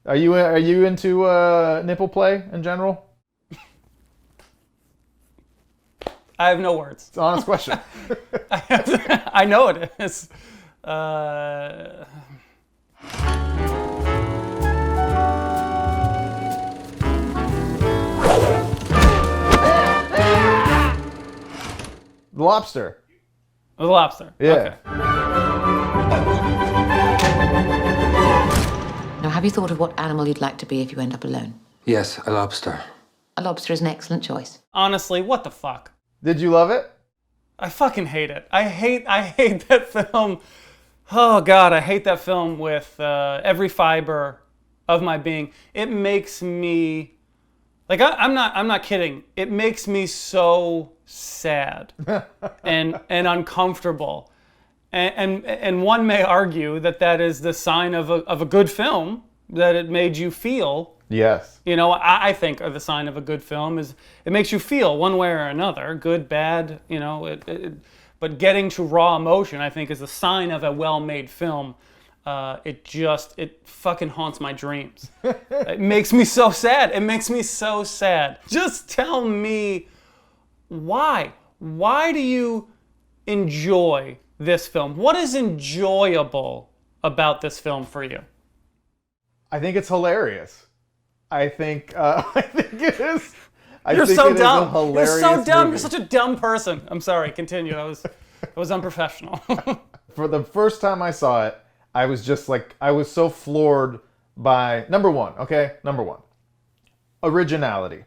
Are you into nipple play in general? I have no words. It's an honest question. I know it is. The Lobster. The Lobster. Yeah. Okay. Now, have you thought of what animal you'd like to be if you end up alone? Yes, a lobster. A lobster is an excellent choice. Honestly, what the fuck? Did you love it? I fucking hate it. I hate that film. Oh God, I hate that film with every fiber of my being. It makes me, like, I'm not kidding. It makes me so sad and uncomfortable. And one may argue that is the sign of a good film, that it made you feel. Yes. You know, I think the sign of a good film is it makes you feel one way or another, good, bad, you know. But getting to raw emotion, I think, is a sign of a well-made film. It fucking haunts my dreams. It makes me so sad. It makes me so sad. Just tell me why. Why do you enjoy this film? What is enjoyable about this film for you? I think it's hilarious. I think it is. You're so dumb. You're so dumb. Movie. You're such a dumb person. I'm sorry. Continue. That was unprofessional. For the first time I saw it, I was just like, I was so floored by number one. Originality.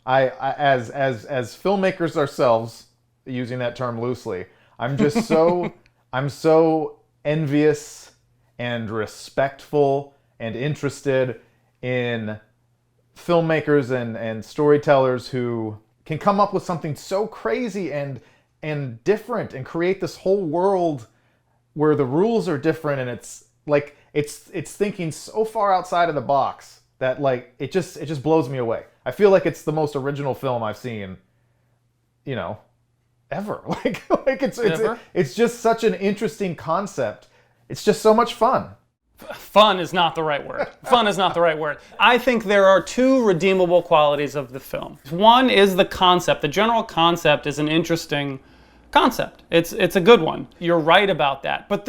As filmmakers ourselves, using that term loosely, I'm just so I'm so envious and respectful and interested in filmmakers and storytellers who can come up with something so crazy and different and create this whole world where the rules are different, and it's like it's thinking so far outside of the box that, like, it just blows me away. I feel like it's the most original film I've seen, you know, ever. Like it's just such an interesting concept. It's just so much fun. Fun is not the right word. Fun is not the right word. I think there are two redeemable qualities of the film. One is the concept. The general concept is an interesting concept. It's a good one. You're right about that. But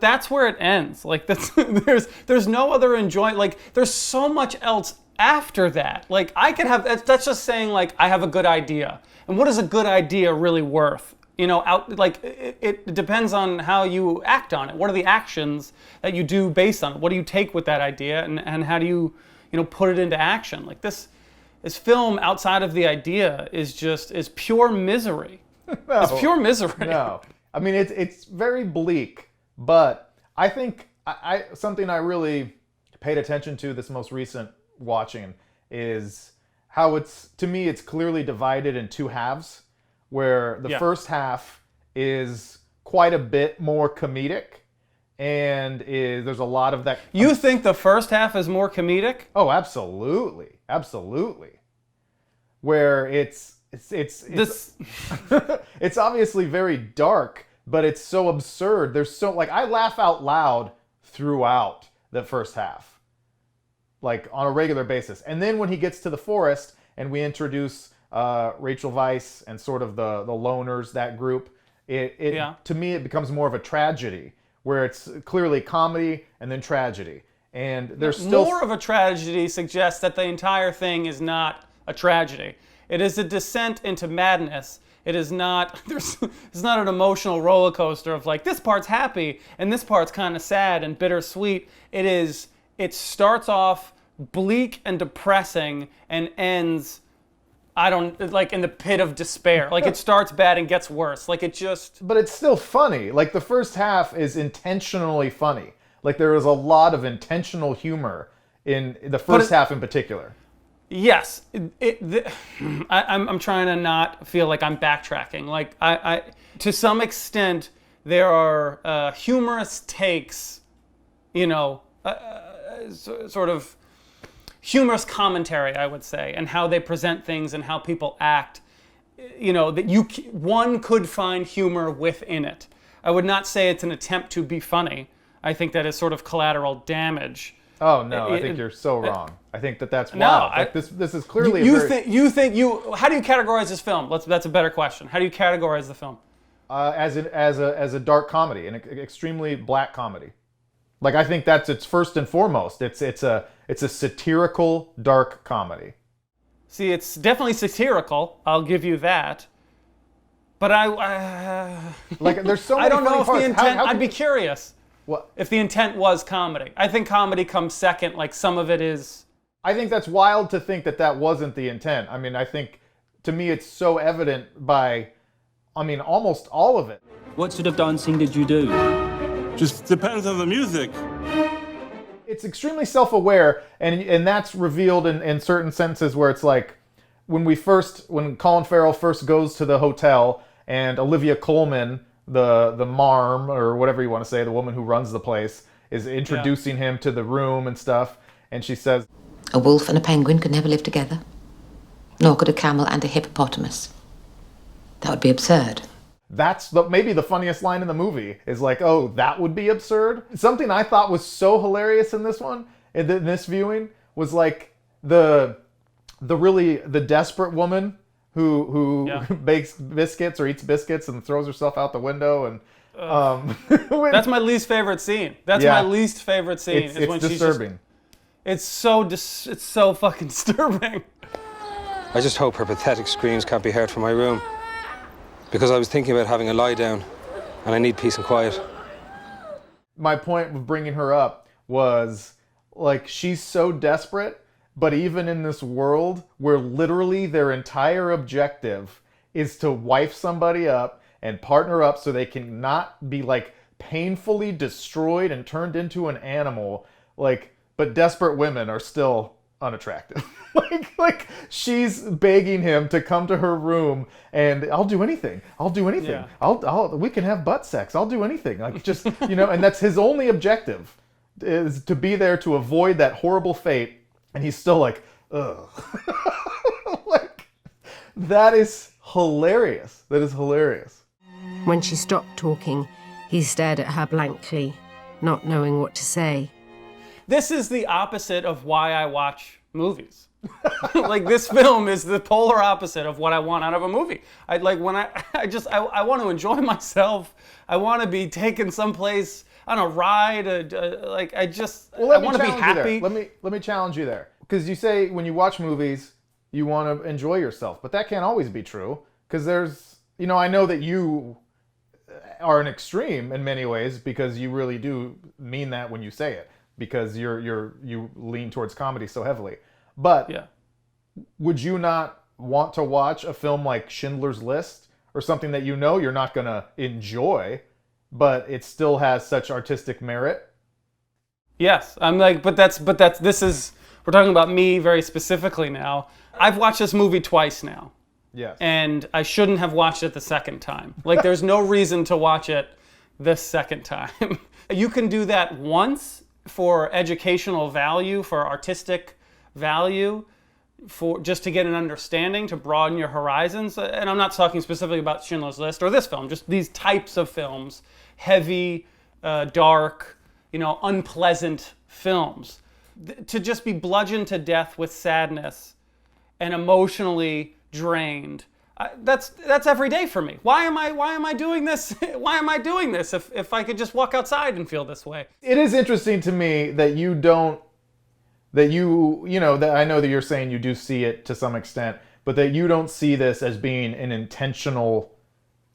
that's where it ends. Like there's no other enjoyment. Like there's so much else after that. Like I could have. That's just saying, like, I have a good idea. And what is a good idea really worth? You know, it depends on how you act on it. What are the actions that you do based on it? What do you take with that idea, and how do you put it into action? Like this film, outside of the idea, is pure misery. No, it's pure misery. No, I mean it's very bleak. But I think something I really paid attention to this most recent watching is how it's clearly divided in two halves, where the first half is quite a bit more comedic, and there's a lot of that. You think the first half is more comedic? Oh, absolutely. Where it's it's obviously very dark, but it's so absurd. There's so, like, I laugh out loud throughout the first half, like on a regular basis. And then when he gets to the forest and we introduce Rachel Weisz and sort of the loners, that group, to me it becomes more of a tragedy, where it's clearly comedy and then tragedy. And there's still more of a tragedy suggests that the entire thing is not a tragedy. It is a descent into madness. It is not. It's not an emotional roller coaster of, like, this part's happy and this part's kind of sad and bittersweet. It starts off bleak and depressing and ends, in the pit of despair. Like, it starts bad and gets worse. Like, it just... But it's still funny. Like, the first half is intentionally funny. Like, there is a lot of intentional humor in the first half in particular. Yes. I'm trying to not feel like I'm backtracking. Like, I to some extent, there are humorous takes, sort of humorous commentary, I would say, and how they present things and how people act, that one could find humor within it. I would not say it's an attempt to be funny. I think that is sort of collateral damage. Oh no, I think you're so wrong. I think that's wild. No, like this is clearly how do you categorize this film? That's a better question. How do you categorize the film? as a dark comedy, an extremely black comedy. Like I think that's its first and foremost. It's a satirical dark comedy. See, it's definitely satirical. I'll give you that. But like there's so many I don't know if funny the parts. intent. I'd be curious. What? If the intent was comedy. I think comedy comes second. Like some of it is. I think that's wild to think that wasn't the intent. I mean, I think to me it's so evident by, I mean, almost all of it. What sort of dancing did you do? Just depends on the music. It's extremely self-aware, and that's revealed in certain senses where it's like when Colin Farrell first goes to the hotel and Olivia Colman, the marm or whatever you want to say, the woman who runs the place, is introducing him to the room and stuff, and she says, A wolf and a penguin could never live together, nor could a camel and a hippopotamus. That would be absurd. That's maybe the funniest line in the movie is like, oh, that would be absurd. Something I thought was so hilarious in this one, in this viewing, was like the desperate woman who bakes biscuits or eats biscuits and throws herself out the window and. That's my least favorite scene. That's my least favorite scene. It's when disturbing. It's so fucking disturbing. I just hope her pathetic screams can't be heard from my room. Because I was thinking about having a lie down, and I need peace and quiet. My point with bringing her up was, like, she's so desperate, but even in this world where literally their entire objective is to wife somebody up and partner up so they can not be, like, painfully destroyed and turned into an animal, like, but desperate women are still unattractive. like she's begging him to come to her room and I'll do anything. Yeah. We can have butt sex. I'll do anything. Like just, and that's his only objective is to be there to avoid that horrible fate. And he's still like, ugh. Like, that is hilarious. That is hilarious. When she stopped talking, he stared at her blankly, not knowing what to say. This is the opposite of why I watch movies. Like this film is the polar opposite of what I want out of a movie. I want to enjoy myself. I want to be taken someplace on a ride. I want to be happy. Let me challenge you there, because you say when you watch movies you want to enjoy yourself, but that can't always be true, because there's I know that you are an extreme in many ways, because you really do mean that when you say it, because you lean towards comedy so heavily. But would you not want to watch a film like Schindler's List or something that you're not going to enjoy, but it still has such artistic merit? Yes, I'm like, we're talking about me very specifically now. I've watched this movie twice now. Yes. And I shouldn't have watched it the second time. Like, there's no reason to watch it the second time. You can do that once for educational value, for artistic value, for just to get an understanding, to broaden your horizons. And I'm not talking specifically about Schindler's List or this film, just these types of films, heavy, dark, unpleasant films. To just be bludgeoned to death with sadness and emotionally drained. That's every day for me. Why am I doing this? Why am I doing this if I could just walk outside and feel this way? It is interesting to me that you don't, that I know that you're saying you do see it to some extent, but that you don't see this as being an intentional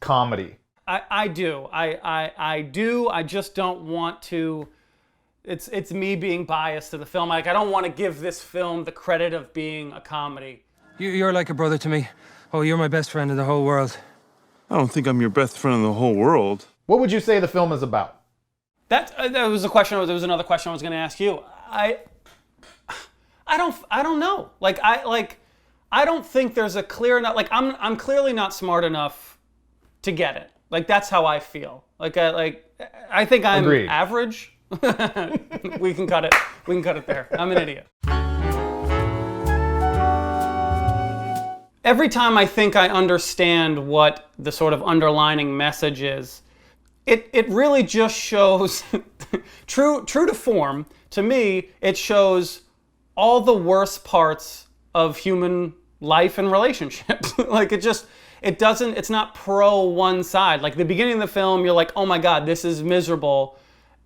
comedy. I do. I do. I just don't want to. It's me being biased to the film. Like, I don't want to give this film the credit of being a comedy. You're like a brother to me. Oh, you're my best friend in the whole world. I don't think I'm your best friend in the whole world. What would you say the film is about? That was a question. There was another question I was going to ask you. I don't know. I don't think there's a clear enough. Like, I'm clearly not smart enough to get it. Like, that's how I feel. I think I'm Agreed. Average. We can cut it. We can cut it there. I'm an idiot. Every time I think I understand what the sort of underlining message is, it really just shows, true to form, to me, it shows all the worst parts of human life and relationships. Like it's not pro one side. Like the beginning of the film, you're like, oh my God, this is miserable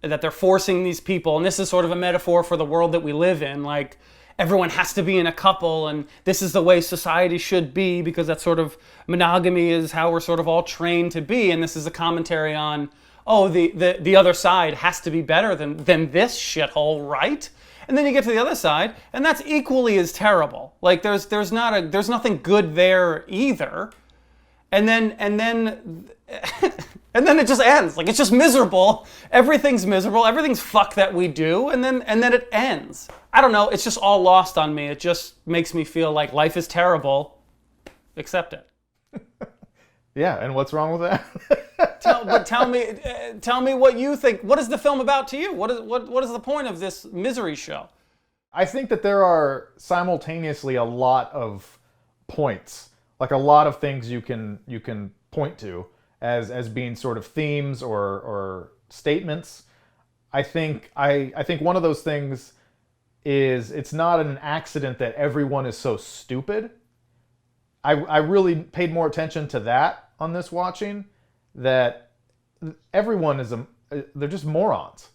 that they're forcing these people. And this is sort of a metaphor for the world that we live in. Like everyone has to be in a couple and this is the way society should be because that's sort of monogamy is how we're sort of all trained to be. And this is a commentary on, oh, the other side has to be better than this shithole, right? And then you get to the other side, and that's equally as terrible. Like there's nothing good there either. And then and then it just ends. Like it's just miserable. Everything's miserable. Everything's fuck that we do, and then it ends. I don't know. It's just all lost on me. It just makes me feel like life is terrible. Accept it. Yeah, and what's wrong with that? Tell me what you think. What is the film about to you? What is the point of this misery show? I think that there are simultaneously a lot of points, like a lot of things you can point to as being sort of themes or statements. I think one of those things is it's not an accident that everyone is so stupid. I really paid more attention to that on this watching, that everyone they're just morons.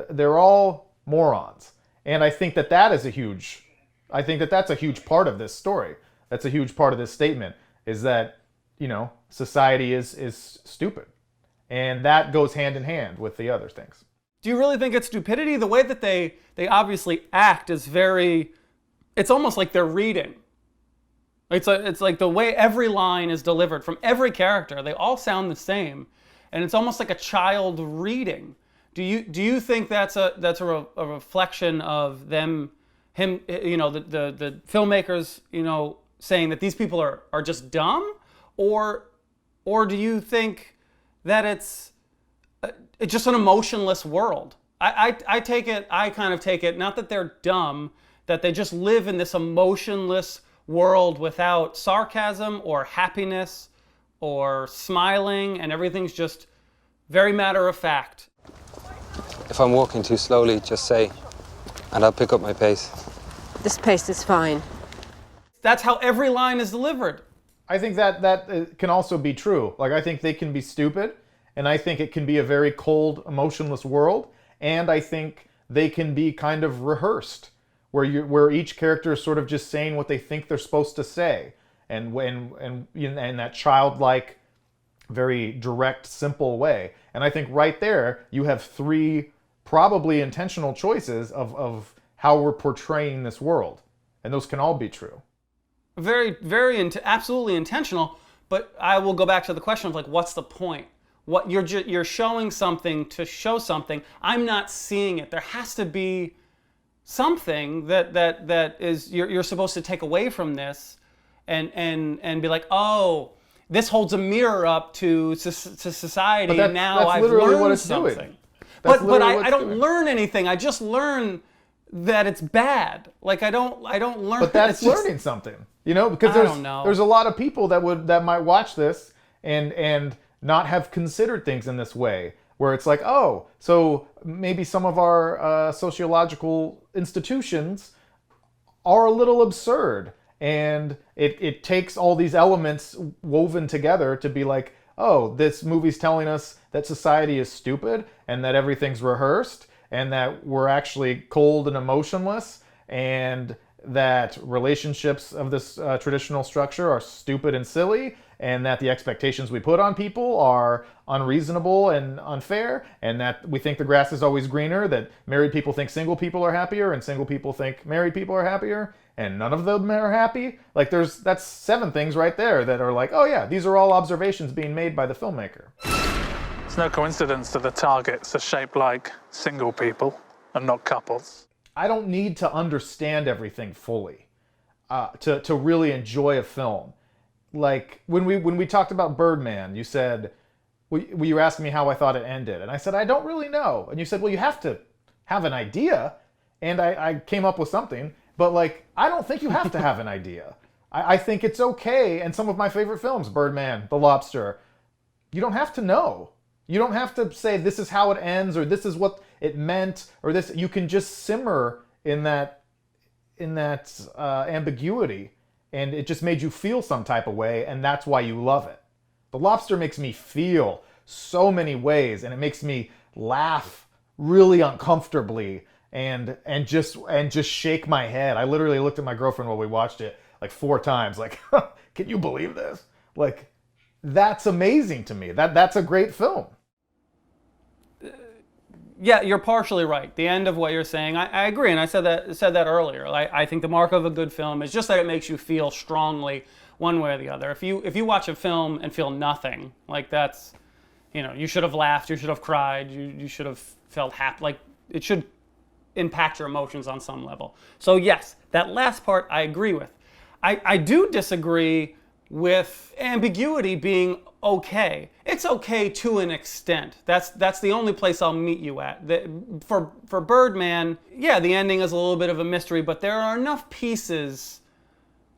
They're all morons. And I think that's a huge part of this story. That's a huge part of this statement, is that, society is stupid. And that goes hand in hand with the other things. Do you really think it's stupidity? The way that they obviously act is it's almost like they're reading. It's like the way every line is delivered from every character. They all sound the same, and it's almost like a child reading. Do you think that's a reflection of him, the filmmakers, saying that these people are just dumb, or do you think that it's just an emotionless world? I kind of take it not that they're dumb, that they just live in this emotionless world without sarcasm or happiness or smiling, and everything's just very matter of fact. If I'm walking too slowly, just say, and I'll pick up my pace. This pace is fine. That's how every line is delivered. I think that can also be true. Like, I think they can be stupid, and I think it can be a very cold, emotionless world, and I think they can be kind of rehearsed, where each character is sort of just saying what they think they're supposed to say, and that childlike, very direct, simple way. And I think right there you have three probably intentional choices of how we're portraying this world, and those can all be true. Very, very, absolutely intentional. But I will go back to the question of, like, what's the point? What you're showing something to show something. I'm not seeing it. There has to be something that is you're supposed to take away from this, and be like, oh, this holds a mirror up to society, and now I've learned something. But I don't learn anything. I just learn that it's bad. Like I don't learn. But that's learning something, because there's a lot of people that might watch this and not have considered things in this way, where it's like, oh, so maybe some of our sociological institutions are a little absurd, and it takes all these elements woven together to be like, oh, this movie's telling us that society is stupid and that everything's rehearsed and that we're actually cold and emotionless, and that relationships of this traditional structure are stupid and silly, and that the expectations we put on people are unreasonable and unfair, and that we think the grass is always greener, that married people think single people are happier and single people think married people are happier, and none of them are happy. Like that's 7 things right there that are like, oh yeah, these are all observations being made by the filmmaker. It's no coincidence that the targets are shaped like single people and not couples. I don't need to understand everything fully to really enjoy a film. Like when we talked about Birdman, you said, you asked me how I thought it ended, and I said I don't really know, and you said, well, you have to have an idea, and I came up with something, but like I don't think you have to have an idea. I think it's okay, and some of my favorite films, Birdman, The Lobster, you don't have to know. You don't have to say this is how it ends, or this is what it meant, or this, you can just simmer in that ambiguity, and it just made you feel some type of way, and that's why you love it. The Lobster makes me feel so many ways, and it makes me laugh really uncomfortably and just shake my head. I literally looked at my girlfriend while we watched it like 4 times, like, can you believe this? Like, that's amazing to me. That's a great film. Yeah, you're partially right. The end of what you're saying, I agree, and I said that earlier. I think the mark of a good film is just that it makes you feel strongly one way or the other. If you watch a film and feel nothing, like that's, you should have laughed, you should have cried, you should have felt happy. Like, it should impact your emotions on some level. So yes, that last part I agree with. I do disagree with ambiguity being okay. It's okay to an extent. That's the only place I'll meet you at. For Birdman, yeah, the ending is a little bit of a mystery, but there are enough pieces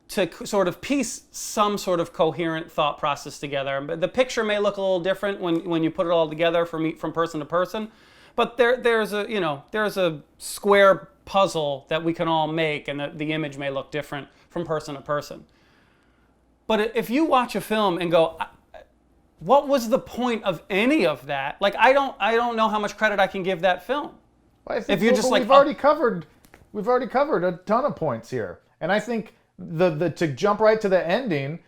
to sort of piece some sort of coherent thought process together. But the picture may look a little different when you put it all together from person to person. But there's a square puzzle that we can all make, and the image may look different from person to person. But if you watch a film and go, what was the point of any of that? Like, I don't know how much credit I can give that film. Well, I think if you're just like, we've already covered a ton of points here, and I think to jump right to the ending,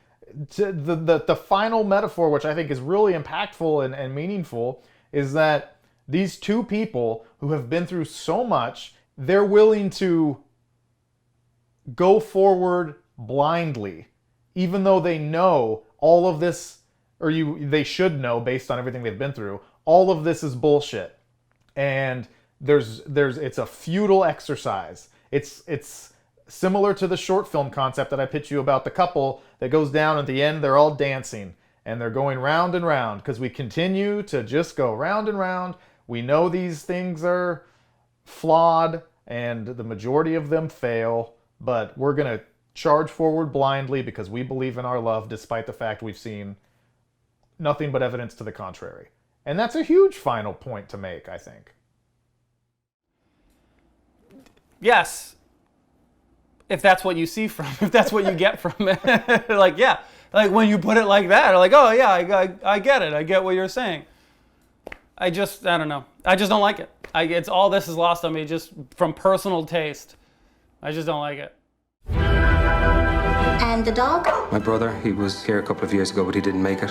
to the final metaphor, which I think is really impactful and meaningful, is that these two people who have been through so much, they're willing to go forward blindly, even though they know all of this, or they should know based on everything they've been through, all of this is bullshit. And it's a futile exercise. It's similar to the short film concept that I pitched you about the couple that goes down at the end, they're all dancing and they're going round and round because we continue to just go round and round. We know these things are flawed and the majority of them fail, but we're going to charge forward blindly because we believe in our love despite the fact we've seen nothing but evidence to the contrary. And that's a huge final point to make, I think. Yes. If that's what you see if that's what you get from it. Like, yeah. Like, when you put it like that, like, oh, yeah, I get it. I get what you're saying. I don't know. I just don't like it. It's all this is lost on me just from personal taste. I just don't like it. And the dog? My brother, he was here a couple of years ago, but he didn't make it.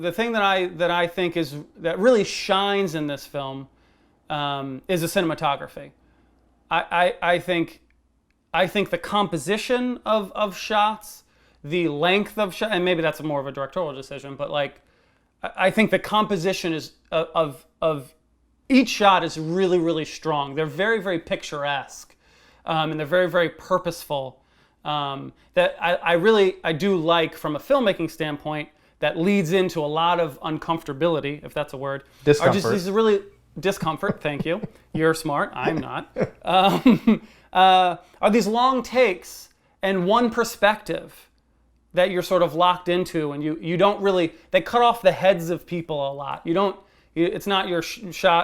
The thing that I think that really shines in this film is the cinematography. I think the composition of shots, the length of shot, and maybe that's more of a directorial decision, but like, I think the composition is of each shot is really, really strong. They're very, very picturesque, and they're very, very purposeful. That I do like from a filmmaking standpoint. That leads into a lot of uncomfortability, if that's a word. Discomfort. Are just these really discomfort. Thank you. You're smart. I'm not. Are these long takes and one perspective that you're sort of locked into, and you don't really, they cut off the heads of people a lot. It's not your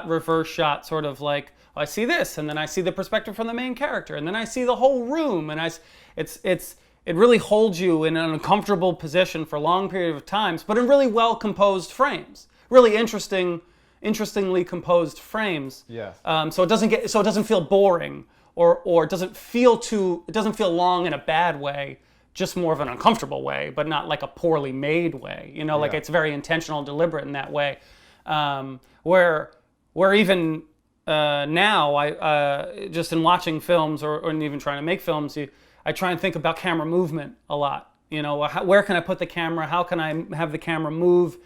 reverse shot sort of like, oh, I see this, and then I see the perspective from the main character, and then I see the whole room, and it really holds you in an uncomfortable position for a long period of times, but in really well composed frames, really interestingly composed frames. Yes. So it doesn't feel boring, or it doesn't feel long in a bad way. Just more of an uncomfortable way, but not like a poorly made way. Like it's very intentional and deliberate in that way. Where even now, I just in watching films or even trying to make films, I try and think about camera movement a lot. Where can I put the camera? How can I have the camera move,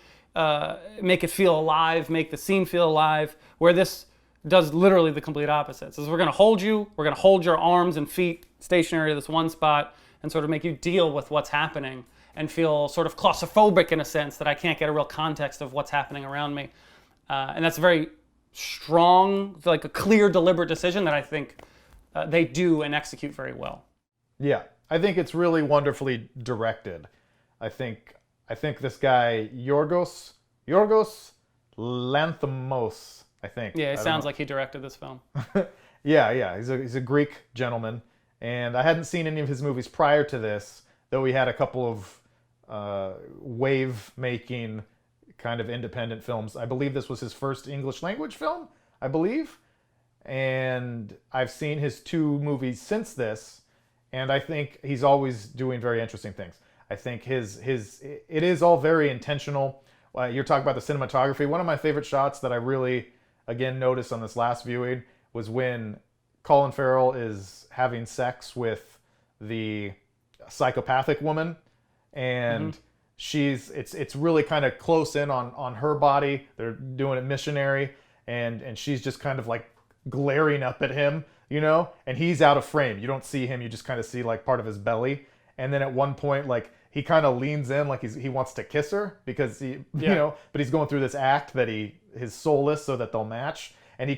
make it feel alive, make the scene feel alive? Where this does literally the complete opposite. So we're going to hold your arms and feet stationary to this one spot, and sort of make you deal with what's happening and feel sort of claustrophobic in a sense that I can't get a real context of what's happening around me. And that's a very strong, like a clear, deliberate decision that I think they do and execute very well. Yeah, I think it's really wonderfully directed. I think this guy, Yorgos Lanthimos, I think. Yeah, I it don't sounds know. like he directed this film. Yeah. He's a Greek gentleman, and I hadn't seen any of his movies prior to this, though he had a couple of wave-making kind of independent films. I believe this was his first English language film, I believe. And I've seen his 2 movies since this, and I think he's always doing very interesting things. I think it is all very intentional. You're talking about the cinematography. One of my favorite shots that I really, again, noticed on this last viewing was when Colin Farrell is having sex with the psychopathic woman, and it's really kind of close in on her body. They're doing it missionary, and she's just kind of like glaring up at him, and he's out of frame. You don't see him, you just kind of see like part of his belly. And then at one point, like, he kind of leans in like he wants to kiss her because but he's going through this act that his soulless so that they'll match. And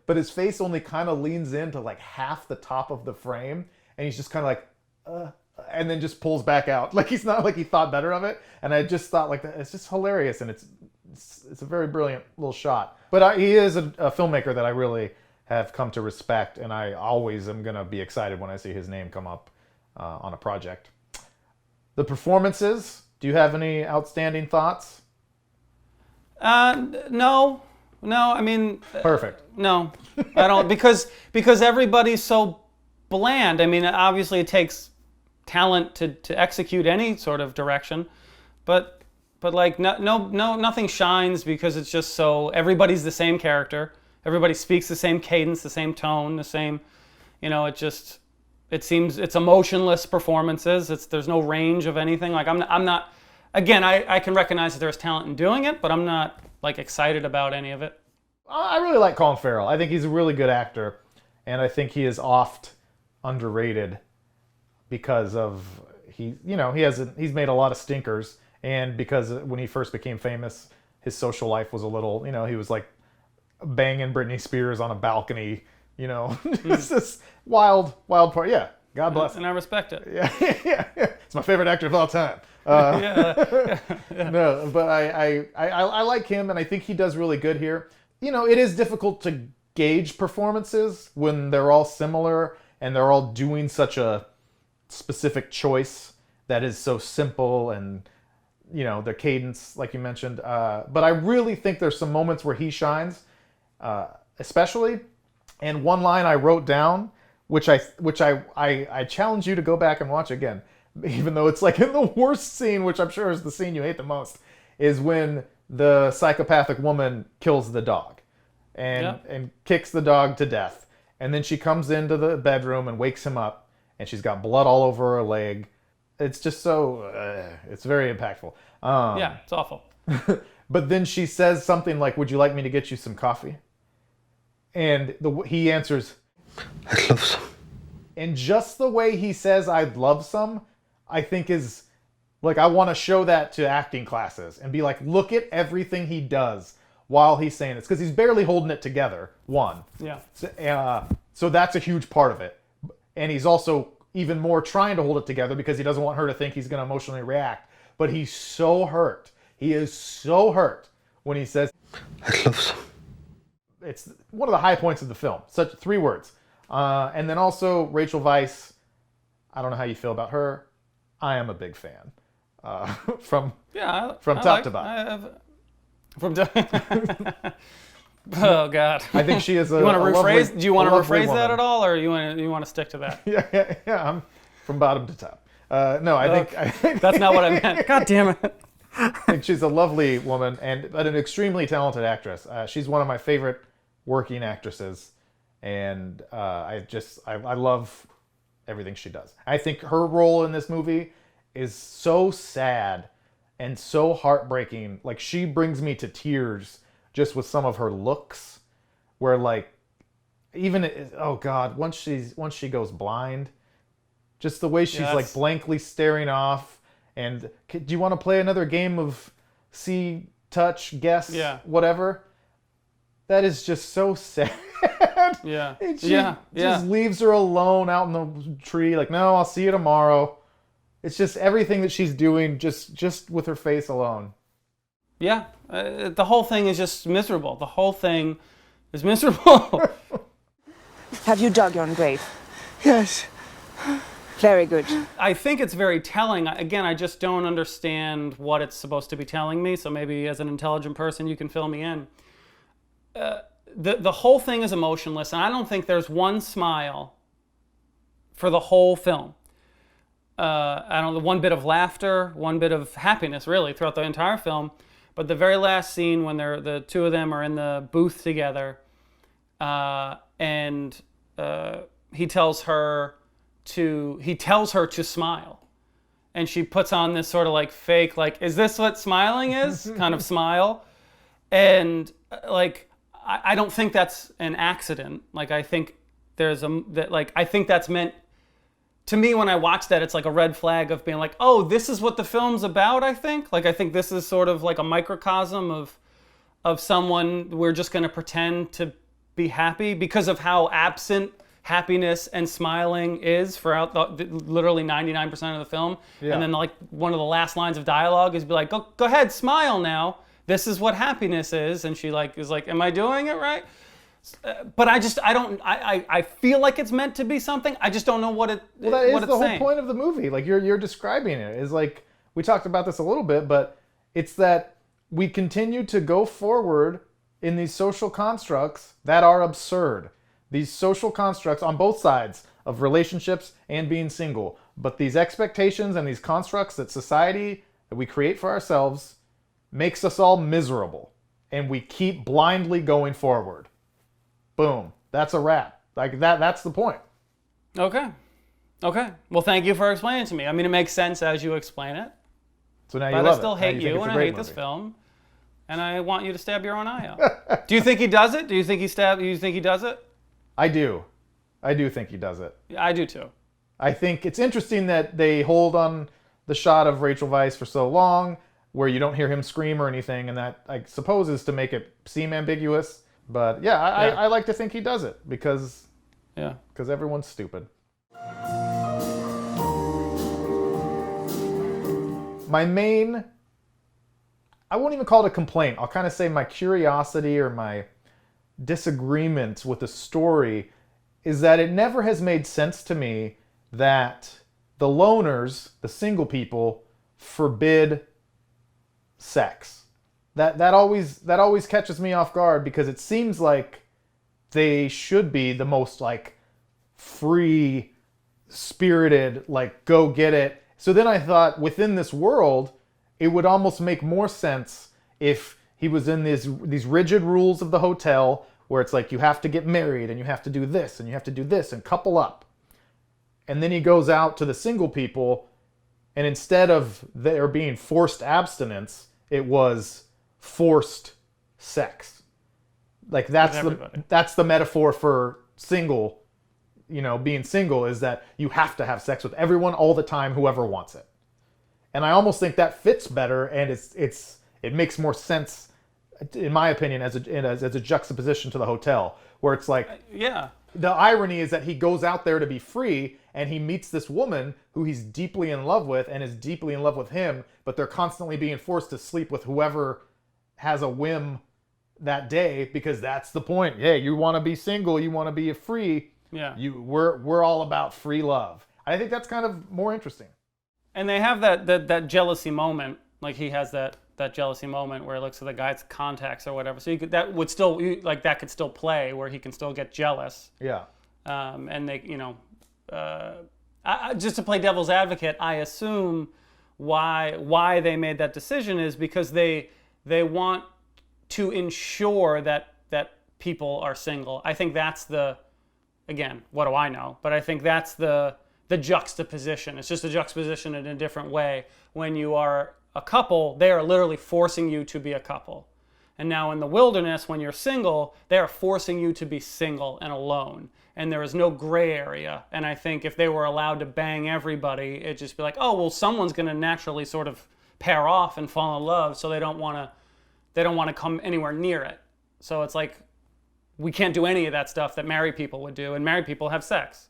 but his face only kind of leans into like half the top of the frame, and he's just kind of like, and then just pulls back out. Like, he's not like he thought better of it. And I just thought, like, that it's just hilarious, and it's a very brilliant little shot. But he is a filmmaker that I really have come to respect, and I always am gonna be excited when I see his name come up on a project. The performances, do you have any outstanding thoughts? No. I mean, Perfect. no, I don't, because everybody's so bland. I mean, obviously it takes talent to execute any sort of direction, but like nothing shines because it's just so everybody's the same character. Everybody speaks the same cadence, the same tone, the same, it seems it's emotionless performances. There's no range of anything. Like, I'm not, again, I can recognize that there's talent in doing it, but I'm not like excited about any of it. I really like Colin Farrell. I think he's a really good actor, and I think he is oft underrated because of he's made a lot of stinkers, and because when he first became famous, his social life was a little, he was like banging Britney Spears on a balcony. It's this wild part. Yeah, God bless him. And I respect it. Yeah. It's my favorite actor of all time. Yeah. No, but I like him, and I think he does really good here. It is difficult to gauge performances when they're all similar and they're all doing such a specific choice that is so simple, and the cadence, like you mentioned. But I really think there's some moments where he shines, especially. And one line I wrote down, which I challenge you to go back and watch again, even though it's like in the worst scene, which I'm sure is the scene you hate the most, is when the psychopathic woman kills the dog and kicks the dog to death. And then she comes into the bedroom and wakes him up, and she's got blood all over her leg. It's just so, it's very impactful. Yeah, it's awful. But then she says something like, "Would you like me to get you some coffee?" And he answers, I'd love some. And just the way he says, "I'd love some," I think is, like, I want to show that to acting classes and be like, look at everything he does while he's saying this. Because he's barely holding it together, one. Yeah. So that's a huge part of it. And he's also even more trying to hold it together because he doesn't want her to think he's going to emotionally react. But he's so hurt. He is so hurt when he says, I'd love some. It's one of the high points of the film. Such 3 words. And then also Rachel Weisz. I don't know how you feel about her. I am a big fan. From top to bottom. Oh God. I think she is a. You want to rephrase? Lovely, Do you want to rephrase woman. that at all, or you want to stick to that? Yeah. I'm from bottom to top. No, I think that's not what I meant. God damn it. I think she's a lovely woman but an extremely talented actress. She's one of my favorite working actresses, and I love everything she does. I think her role in this movie is so sad and so heartbreaking. Like, she brings me to tears just with some of her looks, where, like, even, oh God, once she goes blind, just the way she's like blankly staring off. And do you want to play another game of see, touch, guess, whatever? That is just so sad. Yeah. And she just leaves her alone out in the tree. Like, no, I'll see you tomorrow. It's just everything that she's doing just with her face alone. Yeah. The whole thing is just miserable. The whole thing It's miserable. Have you dug your own grave? Yes. Very good. I think it's very telling. Again, I just don't understand what it's supposed to be telling me, so maybe as an intelligent person you can fill me in. The whole thing is emotionless, and I don't think there's one smile for the whole film. I don't know, one bit of laughter, one bit of happiness, really, throughout the entire film. But the very last scene when the two of them are in the booth together, and he tells her to smile, and she puts on this sort of like fake, like, is this what smiling is? kind of smile, and like I don't think that's an accident. Like I think I think that's meant. To me, when I watch that, it's like a red flag of being like, oh, this is what the film's about, I think. Like, I think this is sort of like a microcosm of someone we're just going to pretend to be happy because of how absent happiness and smiling is throughout literally 99% of the film. Yeah. And then like one of the last lines of dialogue is be like, go ahead, smile now. This is what happiness is. And she like is like, am I doing it right? But I feel like it's meant to be something. I just don't know what it. Well, that is the whole saying. point of the movie. Like you're describing it is like we talked about this a little bit, but it's that we continue to go forward in these social constructs that are absurd. These social constructs on both sides of relationships and being single, but these expectations and these constructs that society that we create for ourselves makes us all miserable, and we keep blindly going forward. Boom. That's a wrap. Like that's the point. Okay. Well, thank you for explaining it to me. I mean, it makes sense as you explain it. So now you love it. But I still hate you and I hate this film. And I want you to stab your own eye out. Do you think he does it? Do you think he does it? I do. I do think he does it. I do too. I think it's interesting that they hold on the shot of Rachel Weisz for so long where you don't hear him scream or anything, and that I suppose is to make it seem ambiguous. But yeah, I like to think he does it because everyone's stupid. My main, I won't even call it a complaint. I'll kind of say my curiosity or my disagreement with the story is that it never has made sense to me that the loners, the single people, forbid sex. That always catches me off guard because it seems like they should be the most like free spirited, like go get it. So then I thought within this world, it would almost make more sense if he was in these rigid rules of the hotel where it's like you have to get married and you have to do this and you have to do this and couple up. And then he goes out to the single people, and instead of there being forced abstinence, it was forced sex. Like that's the metaphor for single, being single is that you have to have sex with everyone all the time, whoever wants it. And I almost think that fits better, and it makes more sense, in my opinion, as a juxtaposition to the hotel, where it's like the irony is that he goes out there to be free, and he meets this woman who he's deeply in love with and is deeply in love with him, but they're constantly being forced to sleep with whoever has a whim that day, because that's the point. Yeah, you want to be single, you want to be free. Yeah, we're all about free love. I think that's kind of more interesting. And they have that jealousy moment, like he has that jealousy moment where he looks at the guy's contacts or whatever. So that could still play where he can still get jealous. Yeah. And they, just to play devil's advocate, I assume why they made that decision is because they want to ensure that people are single. I think that's again, what do I know? But I think that's the juxtaposition. It's just a juxtaposition in a different way. When you are a couple, they are literally forcing you to be a couple. And now in the wilderness, when you're single, they are forcing you to be single and alone. And there is no gray area. And I think if they were allowed to bang everybody, it'd just be like, oh, well, someone's going to naturally sort of pair off and fall in love, so they don't want to come anywhere near it. So it's like, we can't do any of that stuff that married people would do, and married people have sex.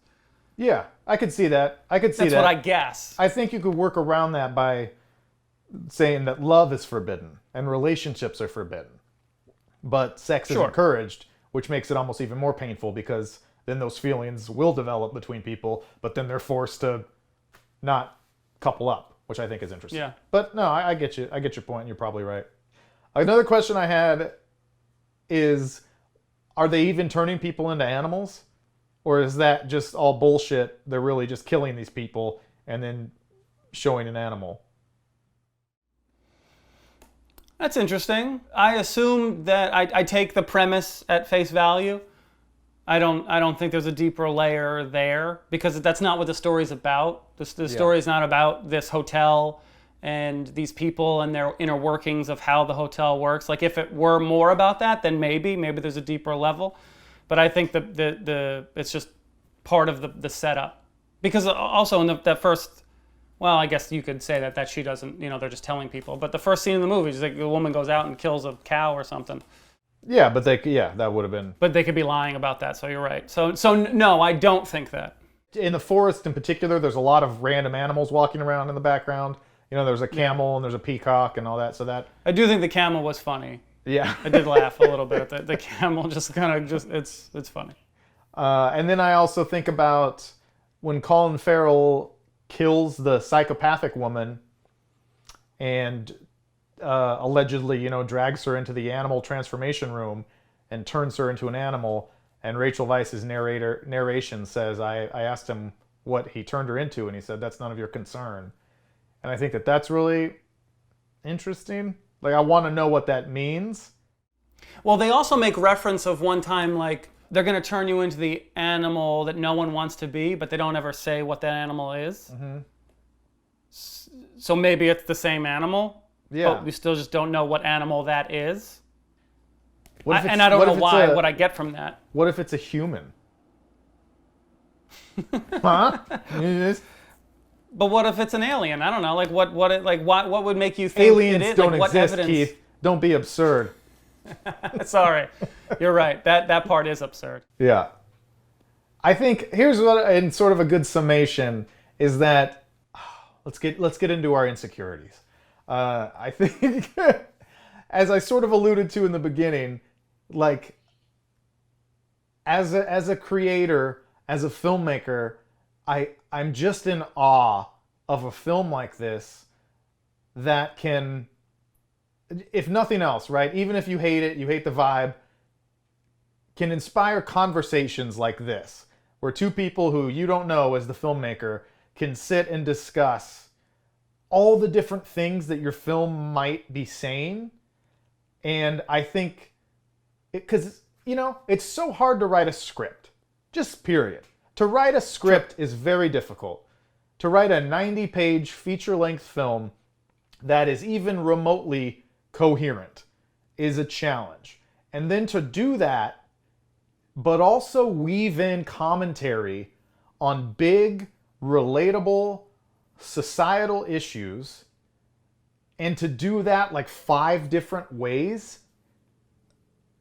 Yeah, I could see that. That's what I guess. I think you could work around that by saying that love is forbidden and relationships are forbidden, but sex is encouraged, which makes it almost even more painful because then those feelings will develop between people, but then they're forced to not couple up, which I think is interesting. Yeah. But no, I get you. I get your point. And you're probably right. Another question I had is, are they even turning people into animals? Or is that just all bullshit? They're really just killing these people and then showing an animal. That's interesting. I assume that I take the premise at face value. I don't think there's a deeper layer there because that's not what the story's about. The story is not about this hotel and these people and their inner workings of how the hotel works. Like if it were more about that, then maybe there's a deeper level. But I think the it's just part of the setup. Because also in that first, well, I guess you could say that she doesn't, they're just telling people. But the first scene in the movie is like the woman goes out and kills a cow or something. Yeah, but that would have been. But they could be lying about that, so you're right. So no, I don't think that. In the forest in particular, there's a lot of random animals walking around in the background. There's a camel and there's a peacock and all that. So that. I do think the camel was funny. Yeah. I did laugh a little bit. The camel just kind of it's funny. And then I also think about when Colin Farrell kills the psychopathic woman and allegedly, drags her into the animal transformation room and turns her into an animal. And Rachel Weisz's narration says, I asked him what he turned her into, and he said, that's none of your concern. And I think that's really interesting. Like, I want to know what that means. Well, they also make reference of one time, like, they're going to turn you into the animal that no one wants to be, but they don't ever say what that animal is. Mm-hmm. So maybe it's the same animal, but we still just don't know what animal that is. And I don't know what I get from that. What if it's a human? Huh? But what if it's an alien? I don't know. Like what would make you think aliens it is? don't like, what exist, evidence? Keith. Don't be absurd. Sorry, you're right. That part is absurd. Yeah, I think here's what, in sort of a good summation, is that let's get into our insecurities. I think, as I sort of alluded to in the beginning, like as a creator, as a filmmaker, I'm just in awe of a film like this that can, if nothing else, right? Even if you hate it, you hate the vibe, can inspire conversations like this, where two people who you don't know as the filmmaker can sit and discuss all the different things that your film might be saying. And I think, because, it's so hard to write a script, just period. To write a script is very difficult. To write a 90-page feature-length film that is even remotely coherent is a challenge. And then to do that, but also weave in commentary on big, relatable, societal issues, and to do that like 5 different ways,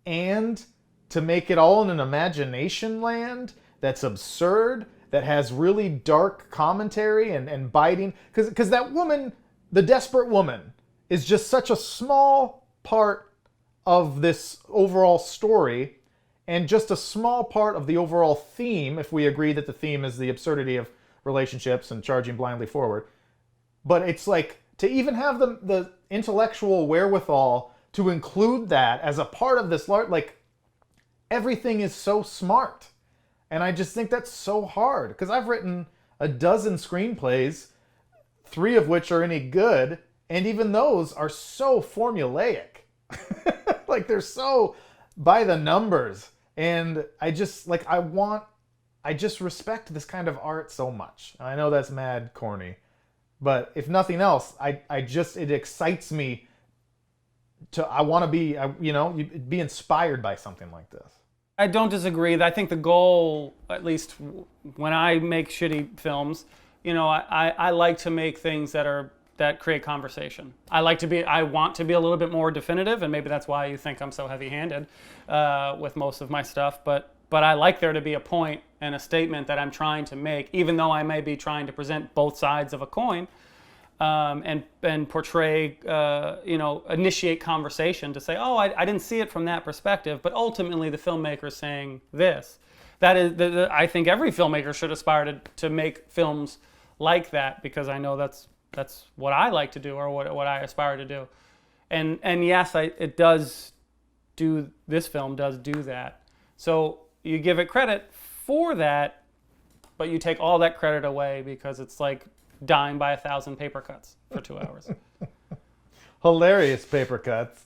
and to make it all in an imagination land that's absurd, that has really dark commentary and biting. Because that woman, the desperate woman, is just such a small part of this overall story, and just a small part of the overall theme, if we agree that the theme is the absurdity of relationships and charging blindly forward. But it's like, to even have the intellectual wherewithal to include that as a part of this, like, everything is so smart. And I just think that's so hard, because I've written a dozen screenplays, 3 of which are any good, and even those are so formulaic. Like, they're so by the numbers. And I just respect this kind of art so much. And I know that's mad corny, but if nothing else, it excites me I want to be inspired by something like this. I don't disagree. I think the goal, at least when I make shitty films, I like to make things that create conversation. I want to be a little bit more definitive, and maybe that's why you think I'm so heavy-handed with most of my stuff. But I like there to be a point and a statement that I'm trying to make, even though I may be trying to present both sides of a coin. and portray, initiate conversation to say, oh, I didn't see it from that perspective, but ultimately the filmmaker is saying this. That is, I think every filmmaker should aspire to make films like that, because I know that's what I like to do, or what I aspire to do. And yes, this film does do that. So you give it credit for that, but you take all that credit away because it's like dying by 1,000 paper cuts for 2 hours. Hilarious paper cuts.